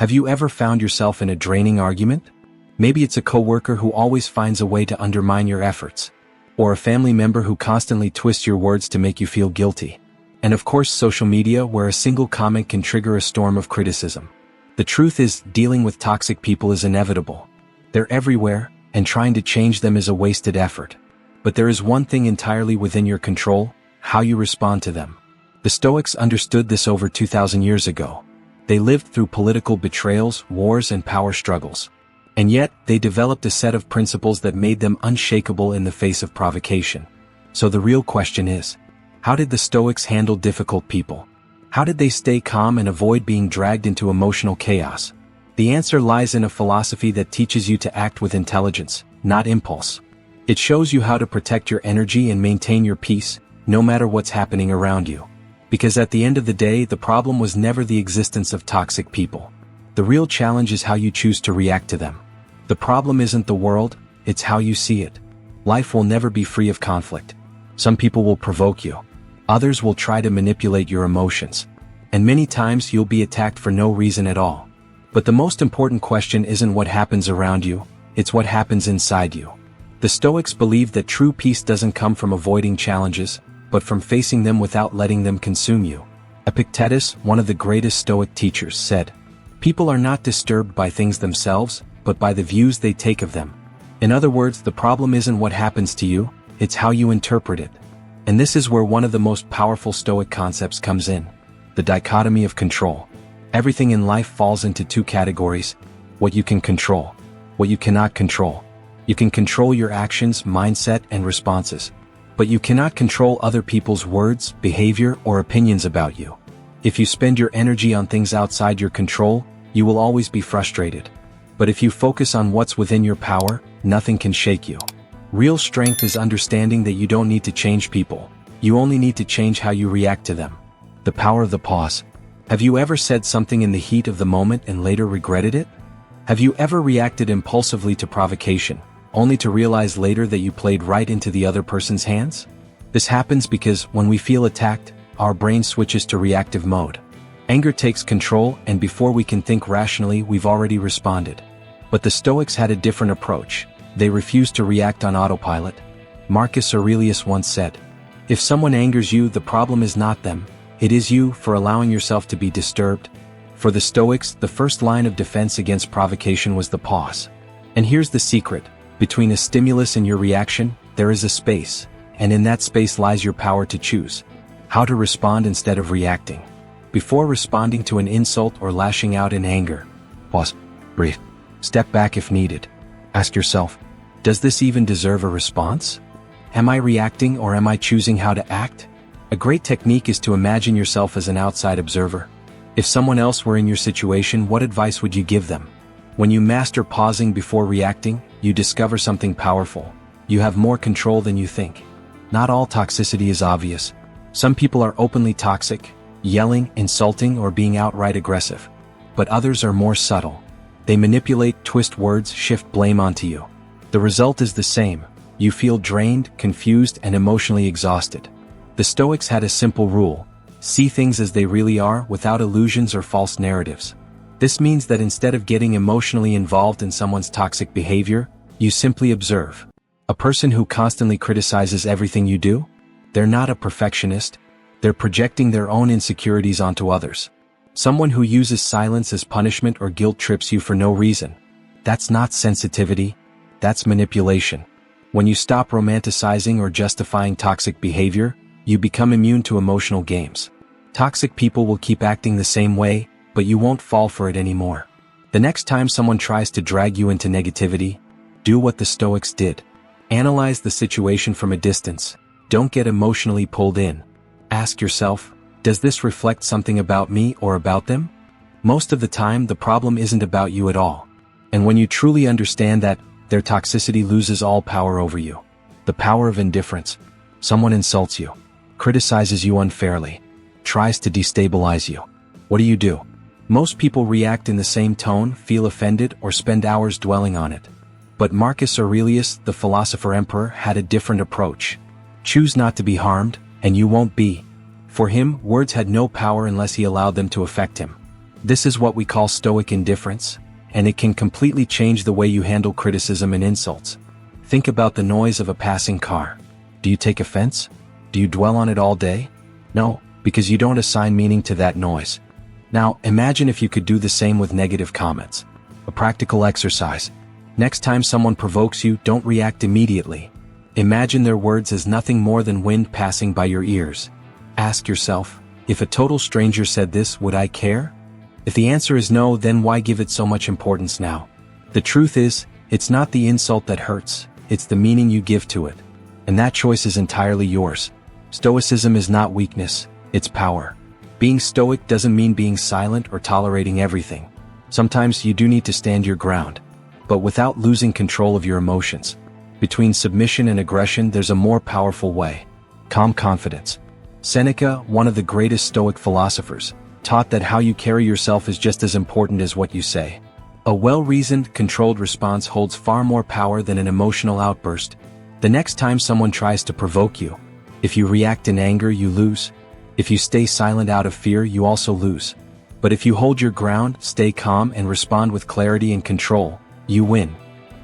Have you ever found yourself in a draining argument? Maybe it's a coworker who always finds a way to undermine your efforts, or a family member who constantly twists your words to make you feel guilty. And of course, social media, where a single comment can trigger a storm of criticism. The truth is, dealing with toxic people is inevitable. They're everywhere, and trying to change them is a wasted effort. But there is one thing entirely within your control: how you respond to them. The Stoics understood this over 2,000 years ago. They lived through political betrayals, wars, and power struggles. And yet, they developed a set of principles that made them unshakable in the face of provocation. So the real question is, how did the Stoics handle difficult people? How did they stay calm and avoid being dragged into emotional chaos? The answer lies in a philosophy that teaches you to act with intelligence, not impulse. It shows you how to protect your energy and maintain your peace, no matter what's happening around you. Because at the end of the day, the problem was never the existence of toxic people. The real challenge is how you choose to react to them. The problem isn't the world, it's how you see it. Life will never be free of conflict. Some people will provoke you. Others will try to manipulate your emotions. And many times you'll be attacked for no reason at all. But the most important question isn't what happens around you, it's what happens inside you. The Stoics believed that true peace doesn't come from avoiding challenges, but from facing them without letting them consume you. Epictetus, one of the greatest Stoic teachers, said, "People are not disturbed by things themselves, but by the views they take of them." In other words, the problem isn't what happens to you, it's how you interpret it. And this is where one of the most powerful Stoic concepts comes in: the dichotomy of control. Everything in life falls into two categories: what you can control, what you cannot control. You can control your actions, mindset, and responses. But you cannot control other people's words, behavior, or opinions about you. If you spend your energy on things outside your control, you will always be frustrated. But if you focus on what's within your power, nothing can shake you. Real strength is understanding that you don't need to change people. You only need to change how you react to them. The power of the pause. Have you ever said something in the heat of the moment and later regretted it? Have you ever reacted impulsively to provocation, only to realize later that you played right into the other person's hands? This happens because when we feel attacked, our brain switches to reactive mode. Anger takes control, and before we can think rationally, we've already responded. But the Stoics had a different approach. They refused to react on autopilot. Marcus Aurelius once said, "If someone angers you, the problem is not them, it is you for allowing yourself to be disturbed." For the Stoics, the first line of defense against provocation was the pause. And here's the secret: between a stimulus and your reaction, there is a space, and in that space lies your power to choose how to respond instead of reacting. Before responding to an insult or lashing out in anger, pause, breathe, step back if needed. Ask yourself, does this even deserve a response? Am I reacting, or am I choosing how to act? A great technique is to imagine yourself as an outside observer. If someone else were in your situation, what advice would you give them? When you master pausing before reacting, you discover something powerful. You have more control than you think. Not all toxicity is obvious. Some people are openly toxic, yelling, insulting, or being outright aggressive. But others are more subtle. They manipulate, twist words, shift blame onto you. The result is the same. You feel drained, confused, and emotionally exhausted. The Stoics had a simple rule: see things as they really are, without illusions or false narratives. This means that instead of getting emotionally involved in someone's toxic behavior, you simply observe. A person who constantly criticizes everything you do? They're not a perfectionist. They're projecting their own insecurities onto others. Someone who uses silence as punishment or guilt trips you for no reason. That's not sensitivity. That's manipulation. When you stop romanticizing or justifying toxic behavior, you become immune to emotional games. Toxic people will keep acting the same way, but you won't fall for it anymore. The next time someone tries to drag you into negativity, do what the Stoics did. Analyze the situation from a distance. Don't get emotionally pulled in. Ask yourself, does this reflect something about me or about them? Most of the time, the problem isn't about you at all. And when you truly understand that, their toxicity loses all power over you. The power of indifference. Someone insults you, criticizes you unfairly, tries to destabilize you. What do? Most people react in the same tone, feel offended, or spend hours dwelling on it. But Marcus Aurelius, the philosopher-emperor, had a different approach. Choose not to be harmed, and you won't be. For him, words had no power unless he allowed them to affect him. This is what we call Stoic indifference, and it can completely change the way you handle criticism and insults. Think about the noise of a passing car. Do you take offense? Do you dwell on it all day? No, because you don't assign meaning to that noise. Now, imagine if you could do the same with negative comments. A practical exercise. Next time someone provokes you, don't react immediately. Imagine their words as nothing more than wind passing by your ears. Ask yourself, if a total stranger said this, would I care? If the answer is no, then why give it so much importance now? The truth is, it's not the insult that hurts, it's the meaning you give to it. And that choice is entirely yours. Stoicism is not weakness, it's power. Being stoic doesn't mean being silent or tolerating everything. Sometimes you do need to stand your ground, but without losing control of your emotions. Between submission and aggression, there's a more powerful way. Calm confidence. Seneca, one of the greatest Stoic philosophers, taught that how you carry yourself is just as important as what you say. A well-reasoned, controlled response holds far more power than an emotional outburst. The next time someone tries to provoke you, if you react in anger, you lose. If you stay silent out of fear, you also lose. But if you hold your ground, stay calm, and respond with clarity and control, you win.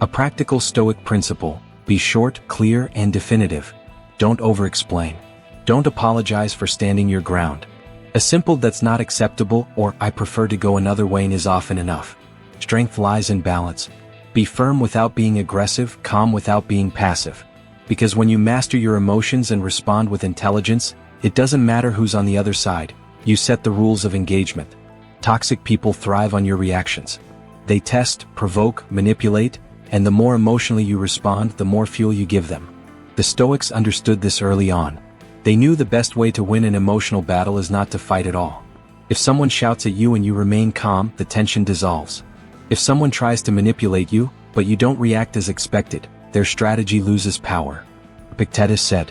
A practical Stoic principle: be short, clear, and definitive. Don't over-explain. Don't apologize for standing your ground. A simple "that's not acceptable" or "I prefer to go another way" is often enough. Strength lies in balance. Be firm without being aggressive, calm without being passive. Because when you master your emotions and respond with intelligence, it doesn't matter who's on the other side, you set the rules of engagement. Toxic people thrive on your reactions. They test, provoke, manipulate, and the more emotionally you respond, the more fuel you give them. The Stoics understood this early on. They knew the best way to win an emotional battle is not to fight at all. If someone shouts at you and you remain calm, the tension dissolves. If someone tries to manipulate you, but you don't react as expected, their strategy loses power. Epictetus said,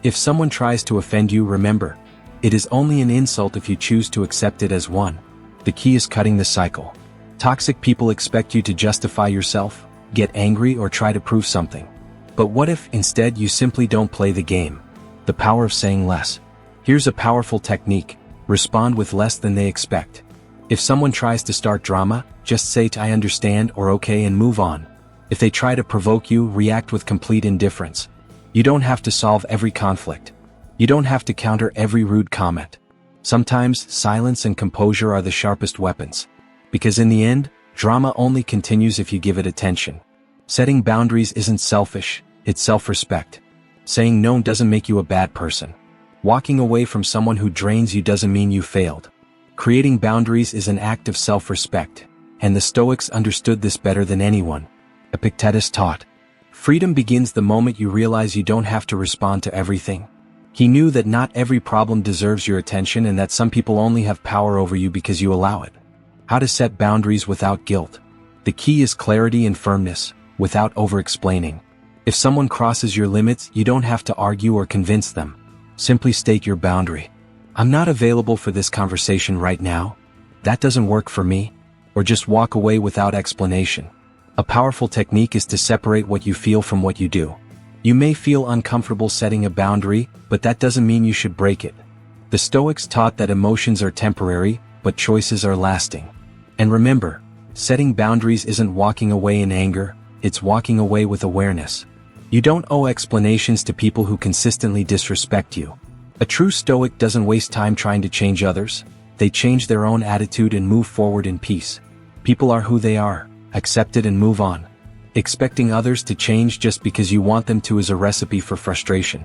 "If someone tries to offend you, remember, it is only an insult if you choose to accept it as one." The key is cutting the cycle. Toxic people expect you to justify yourself, get angry, or try to prove something. But what if, instead, you simply don't play the game? The power of saying less. Here's a powerful technique: respond with less than they expect. If someone tries to start drama, just say "I understand" or "okay" and move on. If they try to provoke you, react with complete indifference. You don't have to solve every conflict. You don't have to counter every rude comment. Sometimes, silence and composure are the sharpest weapons. Because in the end, drama only continues if you give it attention. Setting boundaries isn't selfish, it's self-respect. Saying no doesn't make you a bad person. Walking away from someone who drains you doesn't mean you failed. Creating boundaries is an act of self-respect, and the Stoics understood this better than anyone. Epictetus taught, freedom begins the moment you realize you don't have to respond to everything. He knew that not every problem deserves your attention and that some people only have power over you because you allow it. How to set boundaries without guilt. The key is clarity and firmness, without over-explaining. If someone crosses your limits, you don't have to argue or convince them. Simply state your boundary. "I'm not available for this conversation right now. That doesn't work for me." Or just walk away without explanation. A powerful technique is to separate what you feel from what you do. You may feel uncomfortable setting a boundary, but that doesn't mean you should break it. The Stoics taught that emotions are temporary, but choices are lasting. And remember, setting boundaries isn't walking away in anger, it's walking away with awareness. You don't owe explanations to people who consistently disrespect you. A true Stoic doesn't waste time trying to change others. They change their own attitude and move forward in peace. People are who they are. Accept it and move on. Expecting others to change just because you want them to is a recipe for frustration.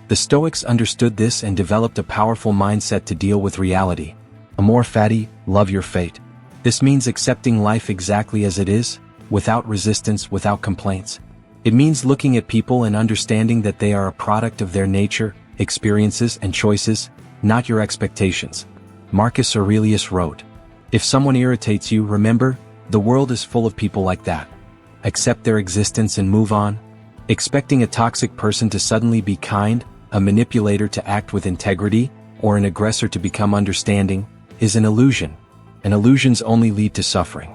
The Stoics understood this and developed a powerful mindset to deal with reality. Amor Fati, love your fate. This means accepting life exactly as it is, without resistance, without complaints. It means looking at people and understanding that they are a product of their nature, experiences, and choices, not your expectations. Marcus Aurelius wrote, "If someone irritates you, remember, the world is full of people like that. Accept their existence and move on." Expecting a toxic person to suddenly be kind, a manipulator to act with integrity, or an aggressor to become understanding, is an illusion. And illusions only lead to suffering.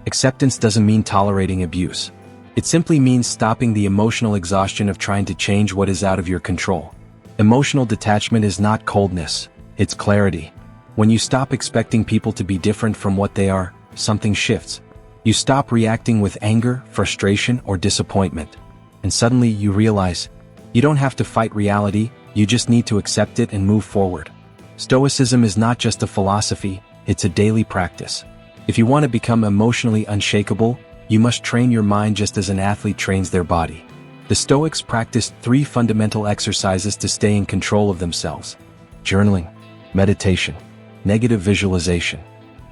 Acceptance doesn't mean tolerating abuse. It simply means stopping the emotional exhaustion of trying to change what is out of your control. Emotional detachment is not coldness, it's clarity. When you stop expecting people to be different from what they are, something shifts. You stop reacting with anger, frustration, or disappointment. And suddenly you realize, you don't have to fight reality, you just need to accept it and move forward. Stoicism is not just a philosophy, it's a daily practice. If you want to become emotionally unshakable, you must train your mind just as an athlete trains their body. The Stoics practiced 3 fundamental exercises to stay in control of themselves: journaling, meditation, negative visualization.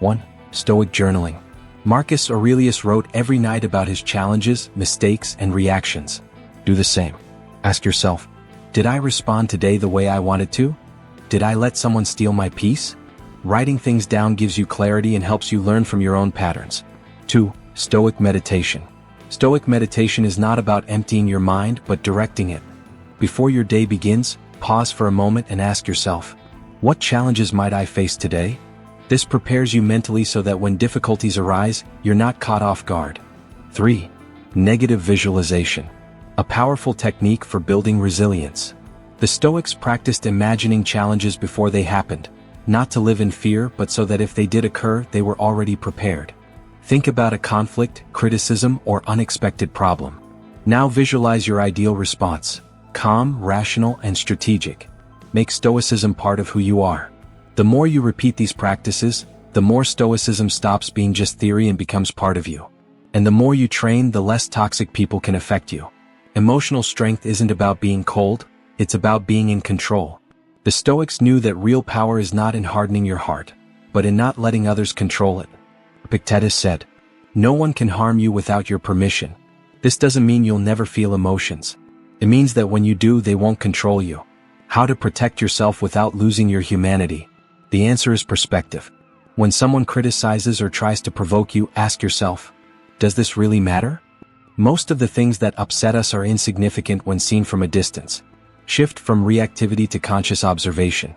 1. Stoic journaling. Marcus Aurelius wrote every night about his challenges, mistakes, and reactions. Do the same. Ask yourself, did I respond today the way I wanted to? Did I let someone steal my peace? Writing things down gives you clarity and helps you learn from your own patterns. 2. Stoic meditation. Stoic meditation is not about emptying your mind but directing it. Before your day begins, pause for a moment and ask yourself, what challenges might I face today? This prepares you mentally so that when difficulties arise, you're not caught off guard. 3. Negative visualization. A powerful technique for building resilience. The Stoics practiced imagining challenges before they happened, not to live in fear but so that if they did occur, they were already prepared. Think about a conflict, criticism, or unexpected problem. Now visualize your ideal response: calm, rational, and strategic. Make Stoicism part of who you are. The more you repeat these practices, the more Stoicism stops being just theory and becomes part of you. And the more you train, the less toxic people can affect you. Emotional strength isn't about being cold, it's about being in control. The Stoics knew that real power is not in hardening your heart, but in not letting others control it. Epictetus said, "No one can harm you without your permission." This doesn't mean you'll never feel emotions. It means that when you do, they won't control you. How to protect yourself without losing your humanity? The answer is perspective. When someone criticizes or tries to provoke you, ask yourself, does this really matter? Most of the things that upset us are insignificant when seen from a distance. Shift from reactivity to conscious observation.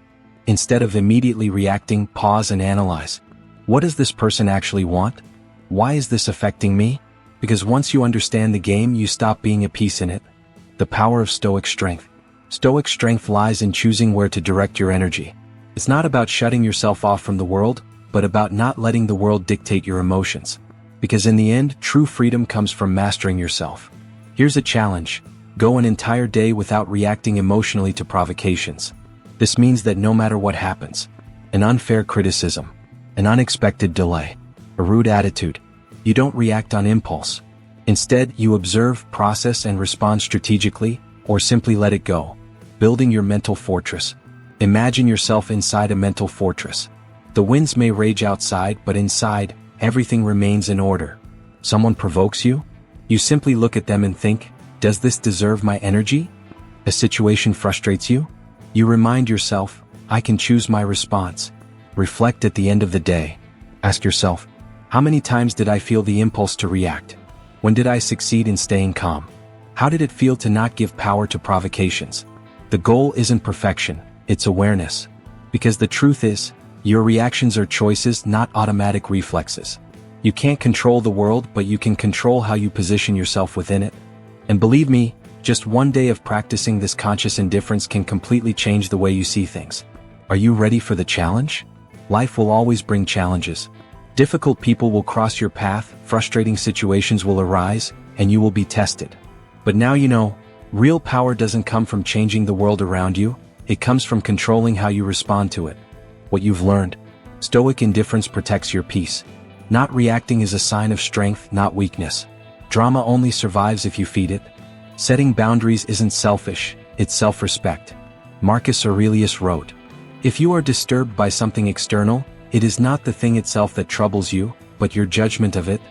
Instead of immediately reacting, pause and analyze. What does this person actually want? Why is this affecting me? Because once you understand the game, you stop being a piece in it. The power of Stoic strength. Stoic strength lies in choosing where to direct your energy. It's not about shutting yourself off from the world, but about not letting the world dictate your emotions. Because in the end, true freedom comes from mastering yourself. Here's a challenge. Go an entire day without reacting emotionally to provocations. This means that no matter what happens, an unfair criticism, an unexpected delay, a rude attitude, you don't react on impulse. Instead, you observe, process, and respond strategically, or simply let it go. Building your mental fortress. Imagine yourself inside a mental fortress. The winds may rage outside, but inside, everything remains in order. Someone provokes you? You simply look at them and think, does this deserve my energy? A situation frustrates you? You remind yourself, I can choose my response. Reflect at the end of the day. Ask yourself, how many times did I feel the impulse to react? When did I succeed in staying calm? How did it feel to not give power to provocations? The goal isn't perfection, it's awareness. Because the truth is, your reactions are choices, not automatic reflexes. You can't control the world, but you can control how you position yourself within it. And believe me, just one day of practicing this conscious indifference can completely change the way you see things. Are you ready for the challenge? Life will always bring challenges. Difficult people will cross your path, frustrating situations will arise, and you will be tested. But now you know, real power doesn't come from changing the world around you, it comes from controlling how you respond to it. What you've learned. Stoic indifference protects your peace. Not reacting is a sign of strength, not weakness. Drama only survives if you feed it. Setting boundaries isn't selfish, it's self-respect. Marcus Aurelius wrote, "If you are disturbed by something external, it is not the thing itself that troubles you, but your judgment of it.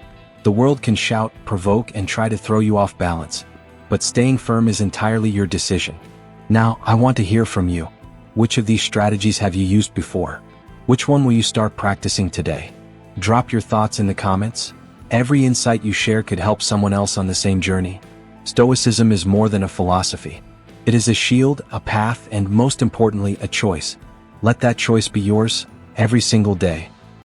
The world can shout, provoke, and try to throw you off balance. But staying firm is entirely your decision." Now, I want to hear from you. Which of these strategies have you used before? Which one will you start practicing today? Drop your thoughts in the comments. Every insight you share could help someone else on the same journey. Stoicism is more than a philosophy. It is a shield, a path, and most importantly, a choice. Let that choice be yours, every single day.